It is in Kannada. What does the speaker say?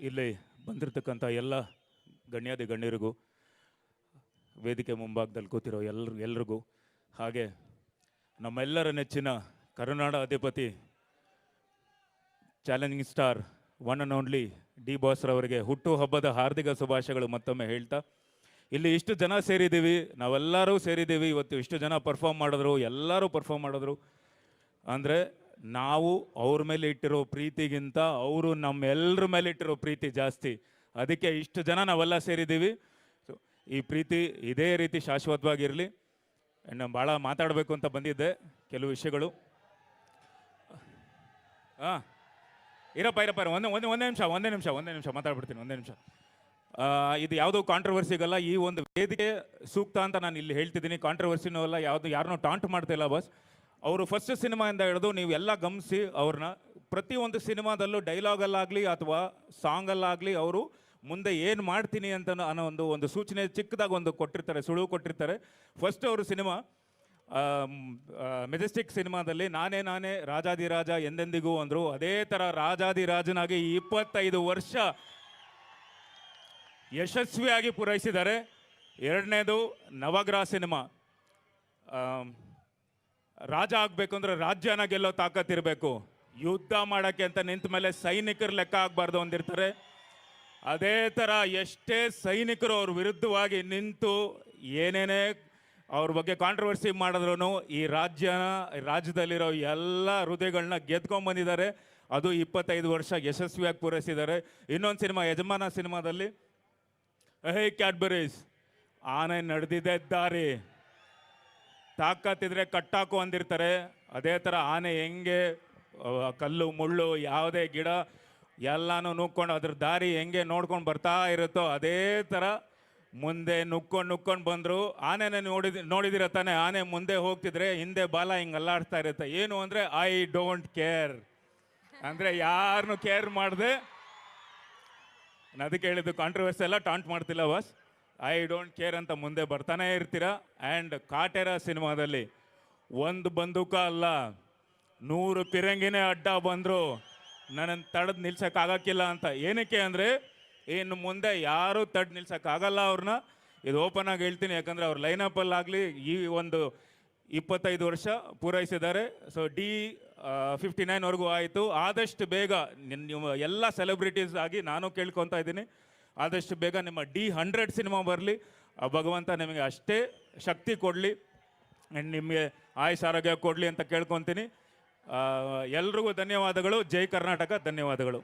ಇಲ್ಲಿ ಬಂದಿರತಕ್ಕಂಥ ಎಲ್ಲ ಗಣ್ಯಾದಿ ಗಣ್ಯರಿಗೂ, ವೇದಿಕೆ ಮುಂಭಾಗದಲ್ಲಿ ಕೂತಿರೋ ಎಲ್ರಿಗೂ, ಹಾಗೆ ನಮ್ಮೆಲ್ಲರ ನೆಚ್ಚಿನ ಕರುನಾಡ ಅಧಿಪತಿ challenging star one and only D ಬಾಸ್ರವರಿಗೆ ಹುಟ್ಟುಹಬ್ಬದ ಹಾರ್ದಿಕ ಶುಭಾಶಯಗಳು ಮತ್ತೊಮ್ಮೆ ಹೇಳ್ತಾ, ಇಲ್ಲಿ ಇಷ್ಟು ಜನ ಸೇರಿದ್ದೀವಿ, ನಾವೆಲ್ಲರೂ ಸೇರಿದ್ದೀವಿ. ಇವತ್ತು ಇಷ್ಟು ಜನ ಪರ್ಫಾರ್ಮ್ ಮಾಡಿದ್ರು, ಎಲ್ಲರೂ ಪರ್ಫಾರ್ಮ್ ಮಾಡಿದ್ರು ಅಂದರೆ ನಾವು ಅವ್ರ ಮೇಲೆ ಇಟ್ಟಿರೋ ಪ್ರೀತಿಗಿಂತ ಅವರು ನಮ್ಮೆಲ್ಲರ ಮೇಲೆ ಇಟ್ಟಿರೋ ಪ್ರೀತಿ ಜಾಸ್ತಿ. ಅದಕ್ಕೆ ಇಷ್ಟು ಜನ ನಾವೆಲ್ಲ ಸೇರಿದ್ದೀವಿ. ಈ ಪ್ರೀತಿ ಇದೇ ರೀತಿ ಶಾಶ್ವತವಾಗಿರಲಿ. ನಾನು ಭಾಳ ಮಾತಾಡಬೇಕು ಅಂತ ಬಂದಿದ್ದೆ, ಕೆಲವು ವಿಷಯಗಳು. ಹಾಂ, ಇರಪ್ಪ ಒಂದೇ ನಿಮಿಷ ಮಾತಾಡ್ಬಿಡ್ತೀನಿ. ಒಂದೇ ನಿಮಿಷ. ಇದು ಯಾವುದೋ ಕಾಂಟ್ರವರ್ಸಿಗಲ್ಲ, ಈ ಒಂದು ವೇದಿಕೆ ಸೂಕ್ತ ಅಂತ ನಾನು ಇಲ್ಲಿ ಹೇಳ್ತಿದ್ದೀನಿ. ಕಾಂಟ್ರವರ್ಸಿನೂ ಅಲ್ಲ, ಯಾರನ್ನೂ ಟಾಂಟ್ ಮಾಡ್ತಾ ಇಲ್ಲ ಬಸ್. ಅವರು ಫಸ್ಟ್ ಸಿನಿಮಾಯಿಂದ ಹಿಡಿದು ನೀವು ಎಲ್ಲ ಗಮನಿಸಿ ಅವ್ರನ್ನ, ಪ್ರತಿಯೊಂದು ಸಿನಿಮಾದಲ್ಲೂ ಡೈಲಾಗಲ್ಲಾಗಲಿ ಅಥವಾ ಸಾಂಗಲ್ಲಾಗಲಿ ಅವರು ಮುಂದೆ ಏನು ಮಾಡ್ತೀನಿ ಅಂತ ಅನ್ನೋ ಒಂದು ಸೂಚನೆ ಚಿಕ್ಕದಾಗಿ ಒಂದು ಕೊಟ್ಟಿರ್ತಾರೆ, ಸುಳುವು ಕೊಟ್ಟಿರ್ತಾರೆ. ಫಸ್ಟ್ ಅವರು ಸಿನಿಮಾ ಮೆಜೆಸ್ಟಿಕ್ ಸಿನಿಮಾದಲ್ಲಿ ನಾನೇ ರಾಜಾದಿರಾಜ ಎಂದೆಂದಿಗೂ ಅಂದರು. ಅದೇ ಥರ ರಾಜಾದಿರಾಜನಾಗಿ 25 ವರ್ಷ ಯಶಸ್ವಿಯಾಗಿ ಪೂರೈಸಿದ್ದಾರೆ. ಎರಡನೇದು ನವಗ್ರಹ ಸಿನಿಮಾ. ರಾಜ ಆಗಬೇಕು ಅಂದರೆ ರಾಜ್ಯನ ಗೆಲ್ಲೋ ತಾಕತ್ತಿರಬೇಕು. ಯುದ್ಧ ಮಾಡೋಕ್ಕೆ ಅಂತ ನಿಂತ ಮೇಲೆ ಸೈನಿಕರು ಲೆಕ್ಕ ಆಗಬಾರ್ದು ಅಂದಿರ್ತಾರೆ. ಅದೇ ಥರ ಎಷ್ಟೇ ಸೈನಿಕರು ಅವ್ರ ವಿರುದ್ಧವಾಗಿ ನಿಂತು ಏನೇನೇ ಅವ್ರ ಬಗ್ಗೆ ಕಾಂಟ್ರವರ್ಸಿ ಮಾಡಿದ್ರು ಈ ರಾಜ್ಯದಲ್ಲಿರೋ ಎಲ್ಲ ಹೃದಯಗಳನ್ನ ಗೆದ್ಕೊಂಡ್ಬಂದಿದ್ದಾರೆ. ಅದು 25 ವರ್ಷ ಯಶಸ್ವಿಯಾಗಿ ಪೂರೈಸಿದ್ದಾರೆ. ಇನ್ನೊಂದು ಸಿನಿಮಾ ಯಜಮಾನ ಸಿನಿಮಾದಲ್ಲಿ ಕ್ಯಾಡ್ಬರೀಸ್ ಆನೆ ನಡೆದಿದ್ದೆ ದಾರಿ, ತಾಕತ್ತಿದ್ರೆ ಕಟ್ಟಾಕು ಅಂದಿರ್ತಾರೆ. ಅದೇ ಥರ ಆನೆ ಹೆಂಗೆ ಕಲ್ಲು ಮುಳ್ಳು ಯಾವುದೇ ಗಿಡ ಎಲ್ಲನೂ ನುಗ್ಕೊಂಡು ಅದ್ರ ದಾರಿ ಹೆಂಗೆ ನೋಡ್ಕೊಂಡು ಬರ್ತಾ ಇರುತ್ತೋ ಅದೇ ಥರ ಮುಂದೆ ನುಗ್ಕೊಂಡು ಬಂದರು. ಆನೆನ ನೋಡಿದಿರ ತಾನೆ, ಆನೆ ಮುಂದೆ ಹೋಗ್ತಿದ್ರೆ ಹಿಂದೆ ಬಾಲ ಹಿಂಗೆ ಅಲ್ಲಾಡ್ತಾ ಇರುತ್ತೆ. ಏನು ಅಂದರೆ ಐ ಡೋಂಟ್ ಕೇರ್ ಅಂದರೆ ಯಾರನ್ನು ಕೇರ್ ಮಾಡಿದೆ. ಅದಕ್ಕೆ ಹೇಳಿದ್ದು ಕಾಂಟ್ರವರ್ಸಿ ಎಲ್ಲ ಟಾಂಟ್ ಮಾಡ್ತಿಲ್ಲ ಬಸ್. ಐ ಡೋಂಟ್ ಕೇರ್ ಅಂತ ಮುಂದೆ ಬರ್ತಾನೆ ಇರ್ತೀರ. ಆ್ಯಂಡ್ ಕಾಟೇರ ಸಿನಿಮಾದಲ್ಲಿ ಒಂದು ಬಂದೂಕ ಅಲ್ಲ 100 ಪಿರಂಗಿನೇ ಅಡ್ಡ ಬಂದರು, ನನ್ನನ್ನು ತಡೆದು ನಿಲ್ಸೋಕ್ಕಾಗಕ್ಕಿಲ್ಲ ಅಂತ. ಏನಕ್ಕೆ ಅಂದರೆ ಇನ್ನು ಮುಂದೆ ಯಾರೂ ತಡೆದು ನಿಲ್ಸೋಕ್ಕಾಗಲ್ಲ ಅವ್ರನ್ನ. ಇದು ಓಪನ್ ಆಗಿ ಹೇಳ್ತೀನಿ, ಯಾಕಂದರೆ ಅವ್ರ ಲೈನಪ್ಪಲ್ಲಾಗಲಿ ಈ ಒಂದು 25 ವರ್ಷ ಪೂರೈಸಿದ್ದಾರೆ. ಸೊ D59ವರೆಗೂ ಆಯಿತು. ಆದಷ್ಟು ಬೇಗ ನೀವು ಎಲ್ಲ ಸೆಲೆಬ್ರಿಟೀಸ್ ಆಗಿ ನಾನು ಕೇಳ್ಕೊತಾ ಇದ್ದೀನಿ, ಆದಷ್ಟು ಬೇಗ ನಿಮ್ಮ D100 ಸಿನಿಮಾ ಬರಲಿ. ಭಗವಂತ ನಿಮಗೆ ಅಷ್ಟೇ ಶಕ್ತಿ ಕೊಡಲಿ ಆ್ಯಂಡ್ ನಿಮಗೆ ಆಯುಷ್ ಆರೋಗ್ಯ ಕೊಡಲಿ ಅಂತ ಕೇಳ್ಕೊತೀನಿ. ಎಲ್ರಿಗೂ ಧನ್ಯವಾದಗಳು. ಜೈ ಕರ್ನಾಟಕ. ಧನ್ಯವಾದಗಳು.